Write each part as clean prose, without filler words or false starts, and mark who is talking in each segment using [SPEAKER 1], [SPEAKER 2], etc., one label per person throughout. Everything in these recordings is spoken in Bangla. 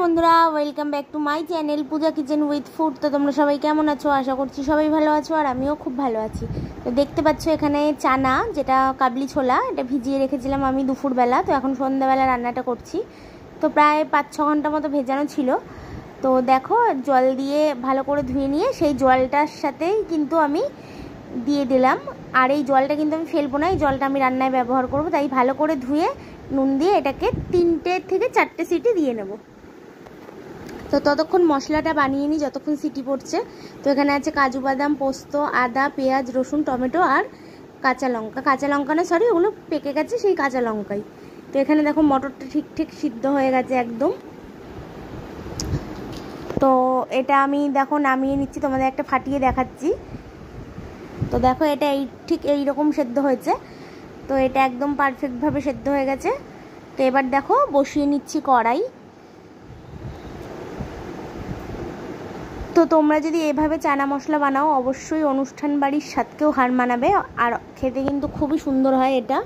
[SPEAKER 1] বন্ধুরা, welcome back to my channel Puja kitchen with food. তো তোমরা সবাই কেমন আছো? আশা করছি সবাই ভালো আছো, আর আমিও খুব ভালো আছি। তো দেখতে পাচ্ছ এখানে চানা, যেটা কাবলি ছোলা, এটা ভিজিয়ে রেখেছিলাম আমি দুপুরবেলা। তো এখন সন্ধ্যাবেলা রান্নাটা করছি। তো প্রায় 5-6 ঘন্টা মতো ভেজানো ছিল। তো দেখো, জল দিয়ে ভালো করে ধুয়ে নিয়ে সেই জলটার সাথেই কিন্তু আমি দিয়ে দিলাম। আর এই জলটা কিন্তু আমি ফেলবো না, এই জলটা আমি রান্নায় ব্যবহার করব। তাই ভালো করে ধুয়ে নুন দিয়ে এটাকে 3টে থেকে 4টে সিটি দিয়ে নেব। তো ততক্ষণ মশলাটা বানিয়ে নিই যতক্ষণ সিটি পড়ছে। তো এখানে আছে কাজু বাদাম, পোস্ত, আদা, পেঁয়াজ, রসুন, টমেটো আর কাঁচা লঙ্কা না, সরি, ওগুলো পেকে গেছে, সেই কাঁচা লঙ্কাই। তো এখানে দেখো মটরটা ঠিক সিদ্ধ হয়ে গেছে একদম। তো এটা আমি দেখো নামিয়ে নিচ্ছি, তোমাদের একটা ফাটিয়ে দেখাচ্ছি। তো দেখো এটা ঠিক এইরকম সেদ্ধ হয়েছে। তো এটা একদম পারফেক্টভাবে সেদ্ধ হয়ে গেছে। তো এবার দেখো বসিয়ে নিচ্ছি কড়াই। তো তোমরা যদি এভাবে চানা মশলা বানাও, অবশ্যই অনুষ্ঠান বাড়ির স্বাদকেও হার মানাবে, আর খেতে কিন্তু খুবই সুন্দর হয় এটা।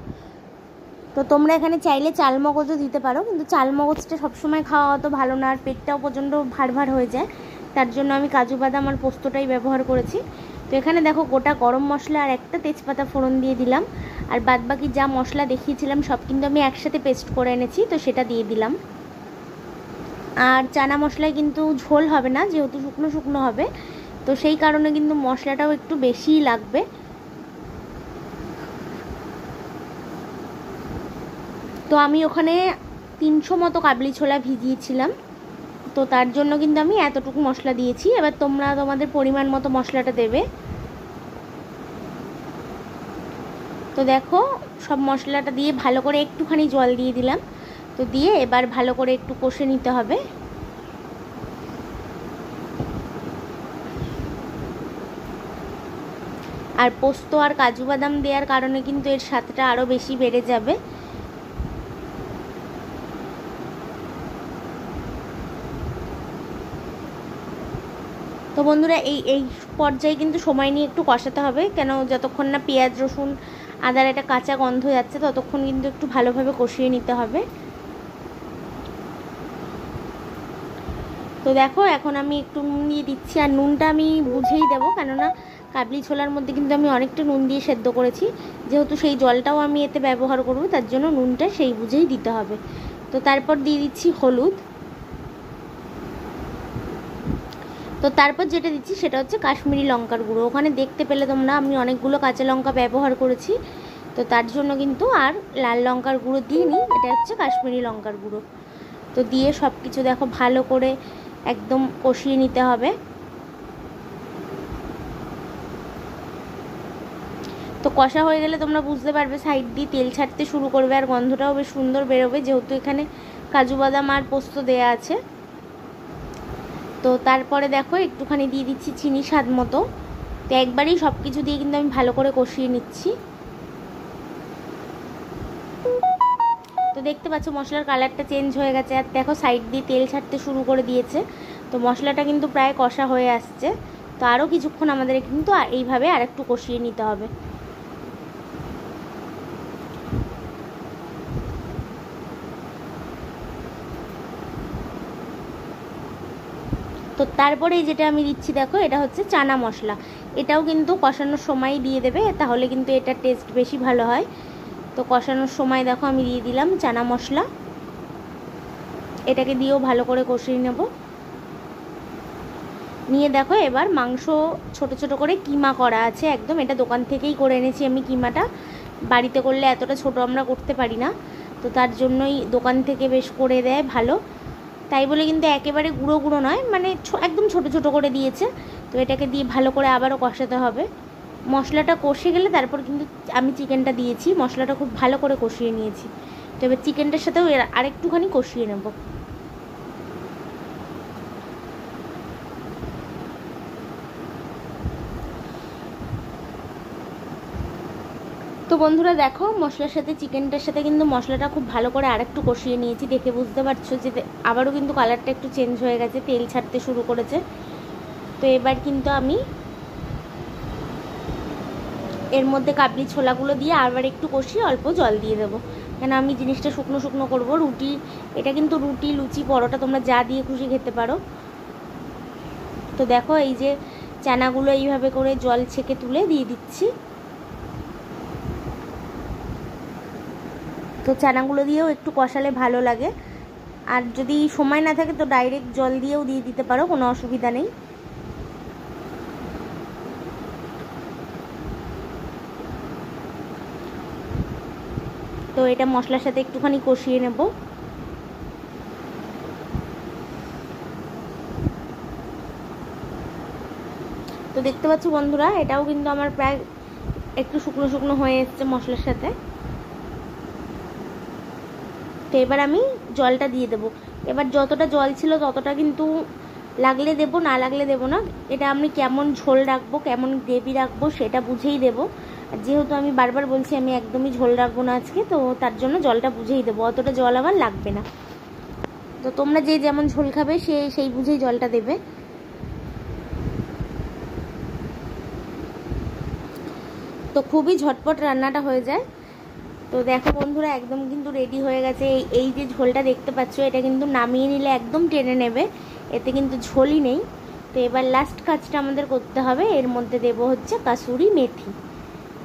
[SPEAKER 1] তো তোমরা এখানে চাইলে চালমগজও দিতে পারো, কিন্তু চালমগজটা সবসময় খাওয়া অত ভালো না, আর পেটটাও প্রচণ্ড ভার হয়ে যায়। তার জন্য আমি কাজু বাদাম আর পোস্তটাই ব্যবহার করেছি। তো এখানে দেখো গোটা গরম মশলা আর একটা তেজপাতা ফোড়ন দিয়ে দিলাম। আর বাদবাকি যা মশলা দেখিয়েছিলাম সব কিন্তু আমি একসাথে পেস্ট করে এনেছি, তো সেটা দিয়ে দিলাম। আর চানা মশলায় কিন্তু ঝোল হবে না, যেহেতু শুকনো শুকনো হবে, তো সেই কারণে কিন্তু মশলাটাও একটু বেশিই লাগবে। তো আমি ওখানে 300 মতো কাবলি ছোলা ভিজিয়েছিলাম, তো তার জন্য কিন্তু আমি এতটুকু মশলা দিয়েছি। এবার তোমরা তোমাদের পরিমাণ মতো মশলাটা দেবে। তো দেখো সব মশলাটা দিয়ে ভালো করে একটুখানি জল দিয়ে দিলাম। তো দিয়ে এবার ভালো করে একটু কষে নিতে হবে। আর পোস্ত আর কাজু বাদাম দেওয়ার কারণে কিন্তু এর স্বাদটা আরও বেশি বেড়ে যাবে। তো বন্ধুরা, এই পর্যায়ে কিন্তু সময় নিয়ে একটু কষাতে হবে, কেন যতক্ষণ না পেঁয়াজ, রসুন, আদার একটা কাঁচা গন্ধ যাচ্ছে ততক্ষণ কিন্তু একটু ভালোভাবে কষিয়ে নিতে হবে। তো দেখো এখন আমি একটু নুন দিয়ে দিচ্ছি, আর নুনটা আমি বুঝেই দেবো, কেননা কাবলি ছোলার মধ্যে কিন্তু আমি অনেকটা নুন দিয়ে সেদ্ধ করেছি, যেহেতু সেই জলটাও আমি এতে ব্যবহার করব, তার জন্য নুনটা সেই বুঝেই দিতে হবে। তো তারপর দিয়ে দিচ্ছি হলুদ। তো তারপর যেটা দিচ্ছি সেটা হচ্ছে কাশ্মীরি লঙ্কার গুঁড়ো। ওখানে দেখতে পেলে তোমরা আমি অনেকগুলো কাঁচা লঙ্কা ব্যবহার করেছি, তো তার জন্য কিন্তু আর লাল লঙ্কার গুঁড়ো দিইনি, এটা হচ্ছে কাশ্মীরি লঙ্কার গুঁড়ো। তো দিয়ে সব কিছু দেখো ভালো করে একদম কষিয়ে নিতে হবে। তো কষা হয়ে গেলে তোমরা বুঝতে পারবে সাইড দিয়ে তেল ছাড়তে শুরু করবে, আর গন্ধটাও বেশ সুন্দর বেরোবে, যেহেতু এখানে কাজু বাদাম আর পোস্ত দেয়া আছে। তো তারপরে দেখো একটুখানি দিয়ে দিচ্ছি চিনি স্বাদ মতো। তো একবারেই সব কিছু দিয়ে কিন্তু আমি ভালো করে কষিয়ে নিচ্ছি। তো দেখতে পাচ্ছ মশলার কালারটা চেঞ্জ হয়ে গেছে, আর দেখো সাইড দিয়ে তেল ছাড়তে শুরু করে দিয়েছে। তো মশলাটা কিন্তু প্রায় কষা হয়ে আসছে। তো আরও কিছুক্ষণ আমাদের কিন্তু এইভাবে আরেকটু কষিয়ে নিতে হবে। তো তারপরে যেটা আমি দিচ্ছি দেখো, এটা হচ্ছে চানা মশলা। এটাও কিন্তু কষানোর সময় দিয়ে দেবে, তাহলে কিন্তু এটা টেস্ট বেশি ভালো হয়। তো কষানোর সময় দেখো আমি দিয়ে দিলাম চানা মশলা, এটাকে দিয়েও ভালো করে কষিয়ে নেব। নিয়ে দেখো এবার মাংস ছোট ছোট করে কিমা করা আছে একদম, এটা দোকান থেকেই করে এনেছি আমি কিমাটা। বাড়িতে করলে এতটা ছোট আমরা করতে পারি না, তো তার জন্যই দোকান থেকে বেশ করে দেয় ভালো। তাই বলে কিন্তু একেবারে গুঁড়ো গুঁড়ো নয়, মানে একদম ছোট ছোট করে দিয়েছে। তো এটাকে দিয়ে ভালো করে আবারও কষাতে হবে। মশলাটা কষে গেলে তারপর কিন্তু আমি চিকেনটা দিয়েছি, মশলাটা খুব ভালো করে কষিয়ে নিয়েছি। তো এবার চিকেনটার সাথেও আরেকটুখানি কষিয়ে নেব। তো বন্ধুরা দেখো মশলার সাথে চিকেনটার সাথে কিন্তু মশলাটা খুব ভালো করে আরেকটু কষিয়ে নিয়েছি। দেখে বুঝতে পারছো যে আবারও কিন্তু কালারটা একটু চেঞ্জ হয়ে গেছে, তেল ছাড়তে শুরু করেছে। তো এবার কিন্তু আমি এর মধ্যে কাবলি ছোলাগুলো দিয়ে আবার একটু কষিয়ে অল্প জল দিয়ে দেবো। কেন আমি জিনিসটা শুকনো শুকনো করবো। রুটি, এটা কিন্তু রুটি, লুচি, পরোটা তোমরা যা দিয়ে খুশি খেতে পারো। তো দেখো এই যে চানাগুলো এইভাবে করে জল ছেঁকে তুলে দিয়ে দিচ্ছি। তো চানাগুলো দিয়েও একটু কষালে ভালো লাগে, আর যদি সময় না থাকে তো ডাইরেক্ট জল দিয়েও দিয়ে দিতে পারো, কোনো অসুবিধা নেই। তো এটা মশলার সাথে একটুখানি কষিয়ে নেব। তো দেখতে পাচ্ছ বন্ধুরা, এটাও কিন্তু আমার প্রায় একটু শুকনো শুকনো হয়ে এসছে মশলার সাথে। তো এবার আমি জলটা দিয়ে দেবো। এবার যতটা জল ছিল ততটা কিন্তু লাগলে দেবো, না লাগলে দেবো না। এটা আমি কেমন ঝোল রাখবো, কেমন গ্রেভি রাখবো সেটা বুঝেই দেবো। আর যেহেতু আমি বারবার বলছি আমি একদমই ঝোল রাখবো না আজকে, তো তার জন্য জলটা বুঝেই দেবো, অতটা জল আমার লাগবে না। তো তোমরা যে যেমন ঝোল খাবে সেই বুঝেই জলটা দেবে। তো খুবই ঝটপট রান্নাটা হয়ে যায়। তো দেখো বন্ধুরা, একদম কিন্তু রেডি হয়ে গেছে। এই যে ঝোলটা দেখতে পাচ্ছ, এটা কিন্তু নামিয়ে নিলে একদম টেনে নেবে, এতে কিন্তু ঝোলই নেই। তো এবার লাস্ট কাজটা আমাদের করতে হবে, এর মধ্যে দেবো হচ্ছে কাসুরি মেথি।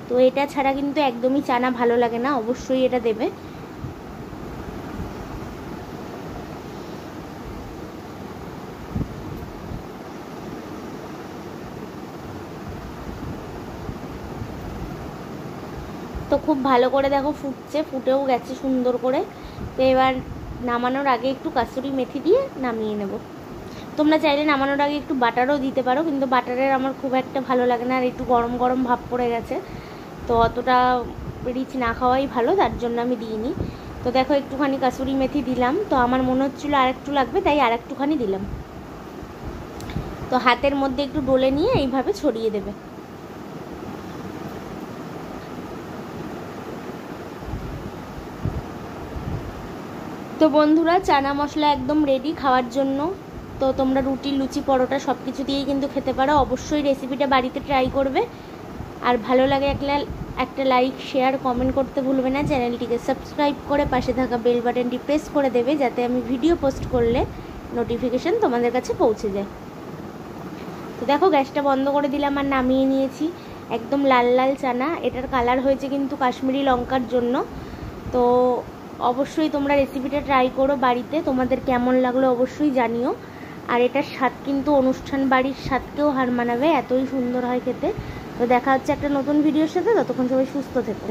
[SPEAKER 1] তো এটা ছাড়া কিন্তু একদমই চানা ভালো লাগে না, অবশ্যই এটা দেবে। তো খুব ভালো করে দেখো ফুটছে, ফুটেও গেছে সুন্দর করে। তো এবার নামানোর আগে একটু কাসুরি মেথি দিয়ে নামিয়ে নেব। তোমরা চাইলে নামানোর আগে একটু বাটারও দিতে পারো, কিন্তু বাটারের আমার খুব একটা ভালো লাগে না, আর একটু গরম গরম ভাব পড়ে গেছে, তো অতটা রিচ না খাওয়াই ভালো, তার জন্য আমি দিইনি। তো দেখো একটুখানি কাসুরি মেথি দিলাম, তো আমার মনে হচ্ছিলো আর একটু লাগবে, তাই আর একটুখানি দিলাম। তো হাতের মধ্যে একটু ডলে নিয়ে এইভাবে ছড়িয়ে দেবে। তো বন্ধুরা, চানা মশলা একদম রেডি খাওয়ার জন্য। তো তোমরা রুটি, লুচি, পরোটা সব কিছু দিয়েই কিন্তু খেতে পারো। অবশ্যই রেসিপিটা বাড়িতে ট্রাই করবে, আর ভালো লাগে একটা লাইক, শেয়ার, কমেন্ট করতে ভুলবে না। চ্যানেলটিকে সাবস্ক্রাইব করে পাশে থাকা বেল বাটনটি প্রেস করে দেবে, যাতে আমি ভিডিও পোস্ট করলে নোটিফিকেশান তোমাদের কাছে পৌঁছে যায়। তো দেখো গ্যাসটা বন্ধ করে দিলাম আর নামিয়ে নিয়েছি। একদম লাল লাল চানা, এটার কালার হয়েছে কিন্তু কাশ্মীরি লঙ্কার জন্য। তো অবশ্যই তোমরা রেসিপিটা ট্রাই করো বাড়িতে, তোমাদের কেমন লাগলো অবশ্যই জানিও। আর এটার স্বাদ কিন্তু অনুষ্ঠান বাড়ির স্বাদকেও হার মানাবে, এতই সুন্দর হয় খেতে। তো দেখা হচ্ছে একটা নতুন ভিডিওর সাথে, ততক্ষণ সবাই সুস্থ থেকো।